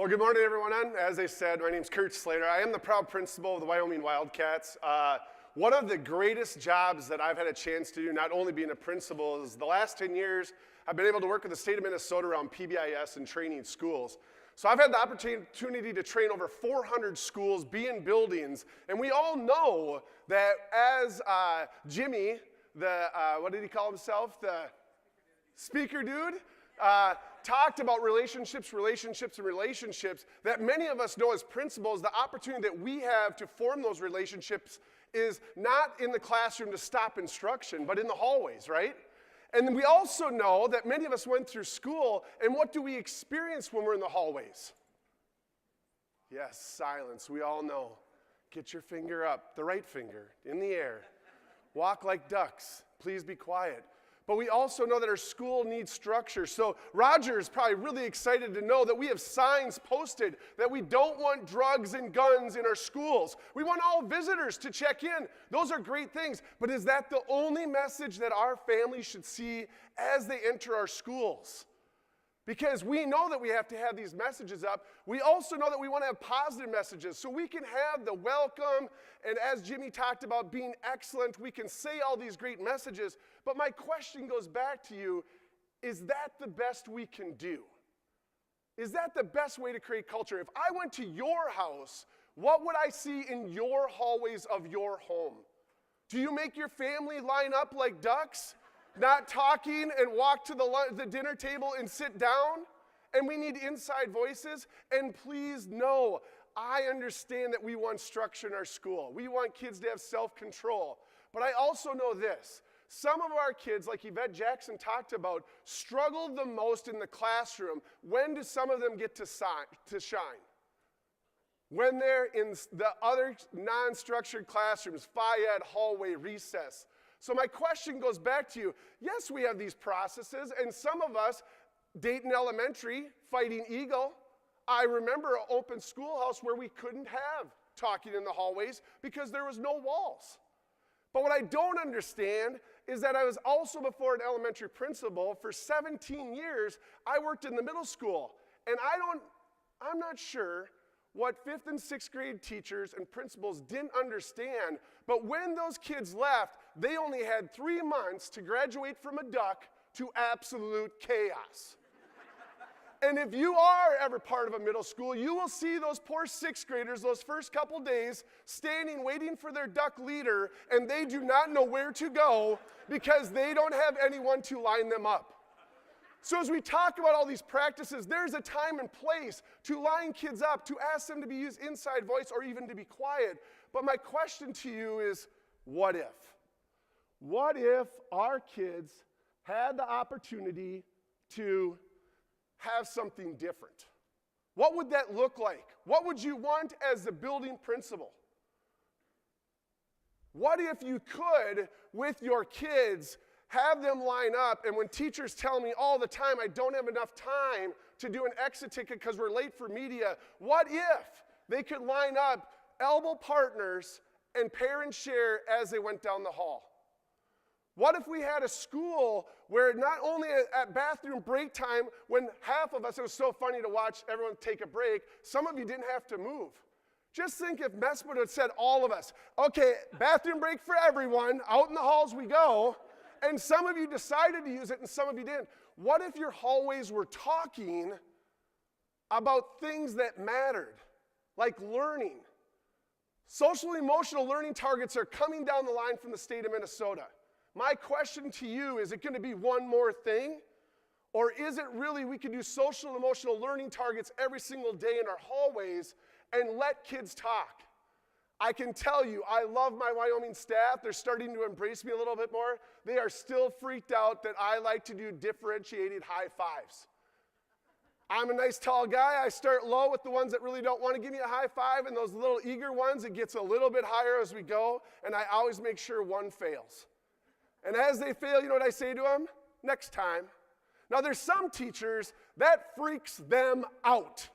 Well, good morning, everyone. As I said, my name's Kurt Slater. I am the proud principal of the Wyoming Wildcats. One of the greatest jobs that I've had a chance to do, not only being a principal, is the last 10 years, I've been able to work with the state of Minnesota around PBIS and training schools. So I've had the opportunity to train over 400 schools, be in buildings, and we all know that as Jimmy, what did he call himself? The speaker dude? Talked about relationships, that many of us know as principals, the opportunity that we have to form those relationships is not in the classroom to stop instruction, but in the hallways, right? And we also know that many of us went through school, and what do we experience when we're in the hallways? Yes, silence, we all know. Get your finger up, the right finger, in the air. Walk like ducks, please be quiet. But we also know that our school needs structure. So Roger is probably really excited to know that we have signs posted that we don't want drugs and guns in our schools. We want all visitors to check in. Those are great things. But is that the only message that our families should see as they enter our schools? Because we know that we have to have these messages up. We also know that we want to have positive messages. So we can have the welcome, and as Jimmy talked about being excellent, we can say all these great messages. But my question goes back to you, is that the best we can do? Is that the best way to create culture? If I went to your house, what would I see in your hallways of your home? Do you make your family line up like ducks? Not talking and walk to the dinner table and sit down? And we need inside voices? And please know, I understand that we want structure in our school. We want kids to have self-control. But I also know this. Some of our kids, like Yvette Jackson talked about, struggle the most in the classroom. When do some of them get to shine? When they're in the other non-structured classrooms, FIAD, hallway, recess. So my question goes back to you. Yes, we have these processes, and some of us, Dayton Elementary, Fighting Eagle, I remember an open schoolhouse where we couldn't have talking in the hallways because there was no walls. But what I don't understand is that I was also before an elementary principal for 17 years, I worked in the middle school. And I'm not sure what 5th and 6th grade teachers and principals didn't understand, but when those kids left, they only had 3 months to graduate from a duck to absolute chaos. And if you are ever part of a middle school, you will see those poor 6th graders those first couple days standing waiting for their duck leader, and they do not know where to go because they don't have anyone to line them up. So as we talk about all these practices, there's a time and place to line kids up, to ask them to be used inside voice or even to be quiet. But my question to you is, what if? What if our kids had the opportunity to have something different? What would that look like? What would you want as the building principal? What if you could, with your kids, have them line up, and when teachers tell me all the time I don't have enough time to do an exit ticket because we're late for media, what if they could line up elbow partners and parents share as they went down the hall? What if we had a school where not only at bathroom break time, when half of us, it was so funny to watch everyone take a break, some of you didn't have to move. Just think if MESPA would have said all of us, okay, bathroom break for everyone, out in the halls we go, and some of you decided to use it and some of you didn't. What if your hallways were talking about things that mattered, like learning? Social and emotional learning targets are coming down the line from the state of Minnesota. My question to you, is it going to be one more thing? Or is it really we can do social and emotional learning targets every single day in our hallways and let kids talk? I can tell you, I love my Wyoming staff. They're starting to embrace me a little bit more. They are still freaked out that I like to do differentiated high fives. I'm a nice tall guy. I start low with the ones that really don't want to give me a high five, and those little eager ones, it gets a little bit higher as we go, and I always make sure one fails. And as they fail, you know what I say to them? Next time. Now there's some teachers that freaks them out.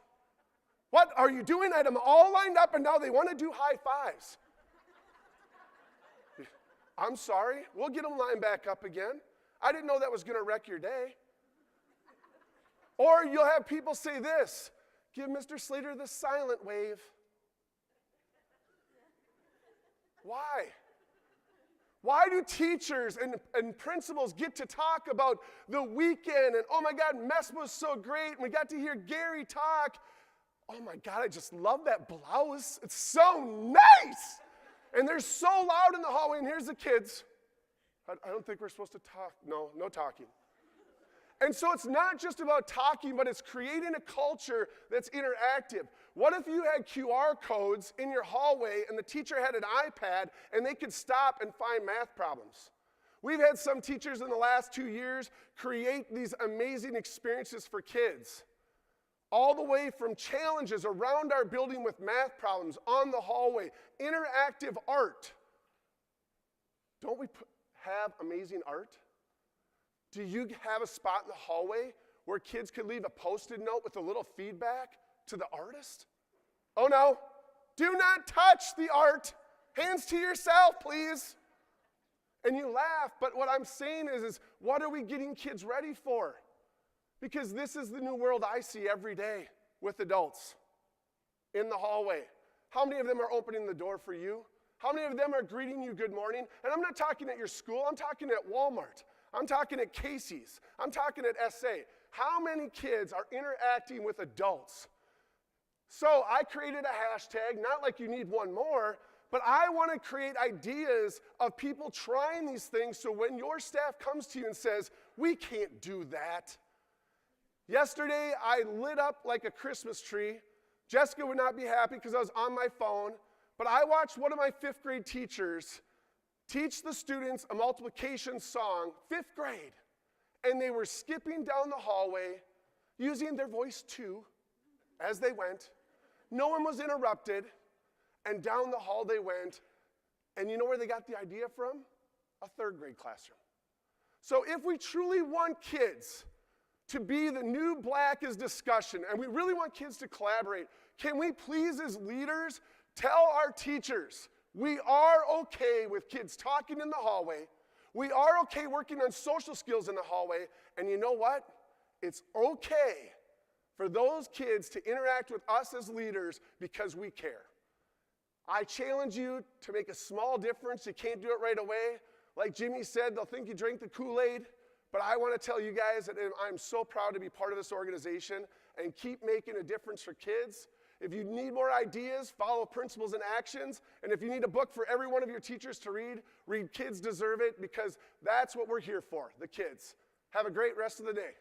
What are you doing? I had them all lined up and now they want to do high fives. I'm sorry, we'll get them lined back up again. I didn't know that was going to wreck your day. Or you'll have people say this, Give Mr. Slater the silent wave. Why? Why do teachers and principals get to talk about the weekend and, oh my God, MESPA was so great, and we got to hear Gary talk. Oh my God, I just love that blouse. It's so nice. And they're so loud in the hallway, and here's the kids. I don't think we're supposed to talk. No talking. And so it's not just about talking, but it's creating a culture that's interactive. What if you had QR codes in your hallway and the teacher had an iPad and they could stop and find math problems? We've had some teachers in the last 2 years create these amazing experiences for kids. All the way from challenges around our building with math problems on the hallway, interactive art. Don't we have amazing art? Do you have a spot in the hallway where kids could leave a Post-it note with a little feedback to the artist? Oh no, do not touch the art. Hands to yourself, please. And you laugh, but what I'm saying is what are we getting kids ready for? Because this is the new world I see every day with adults in the hallway. How many of them are opening the door for you? How many of them are greeting you good morning? And I'm not talking at your school, I'm talking at Walmart. I'm talking at Casey's. I'm talking at SA. How many kids are interacting with adults? So I created a hashtag, not like you need one more, but I want to create ideas of people trying these things so when your staff comes to you and says, we can't do that. Yesterday, I lit up like a Christmas tree. Jessica would not be happy because I was on my phone, but I watched one of my 5th grade teachers teach the students a multiplication song, 5th grade, and they were skipping down the hallway, using their voice too, as they went. No one was interrupted, and down the hall they went, and you know where they got the idea from? A 3rd grade classroom. So if we truly want kids to be the new black is discussion, and we really want kids to collaborate, can we please as leaders tell our teachers, we are okay with kids talking in the hallway. We are okay working on social skills in the hallway. And you know what? It's okay for those kids to interact with us as leaders because we care. I challenge you to make a small difference. You can't do it right away. Like Jimmy said, they'll think you drank the Kool-Aid. But I want to tell you guys that I'm so proud to be part of this organization and keep making a difference for kids. If you need more ideas, follow Principles and Actions. And if you need a book for every one of your teachers to read Kids Deserve It, because that's what we're here for, the kids. Have a great rest of the day.